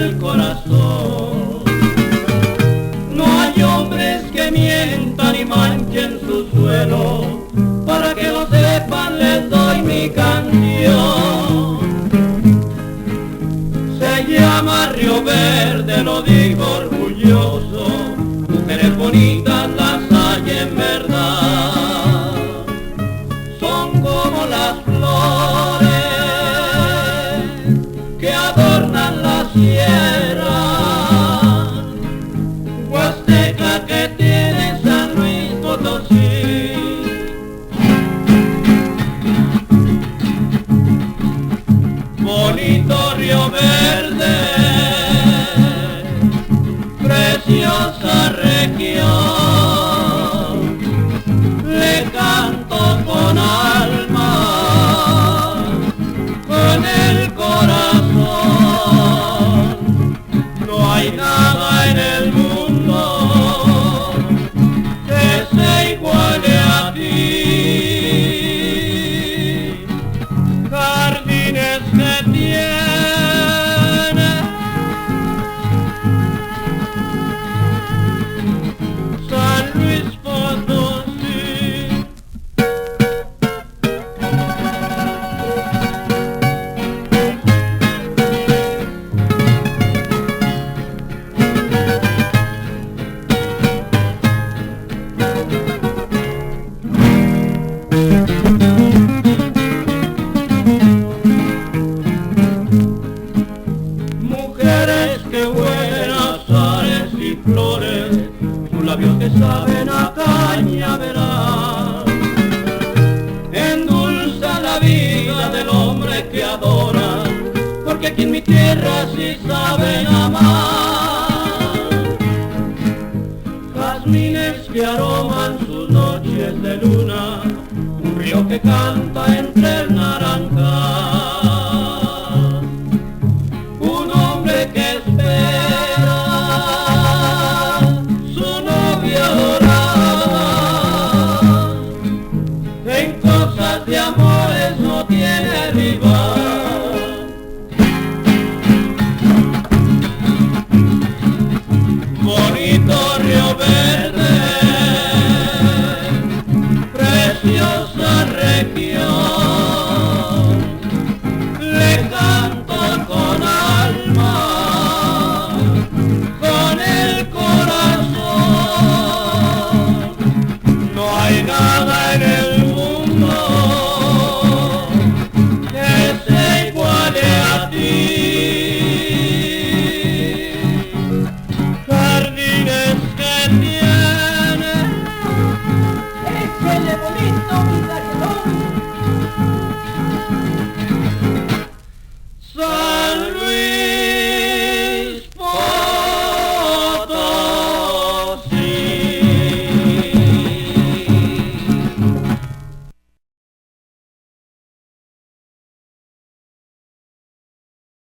el corazón. No hay hombres que mientan y manchen su suelo, para que lo sepan les doy mi canción. Se llama Río Verde, lo digo orgulloso, mujeres bonitas las hay en verdad. Son como las flores que adornan la sierra huasteca que tiene San Luis Potosí. Bonito Río Verde, preciosa región, le canto con alma, con el corazón. No hay nada en el mundo que se iguale a ti. Jardines que tiene San Luis Potosí. Mujeres que huelen a azares y flores, sus labios que saben a cañaveral, endulzan la vida del hombre que adora, porque aquí en mi tierra sí saben amar. Jazmines que aroman sus noches de luna, un río que canta entre el naranjal.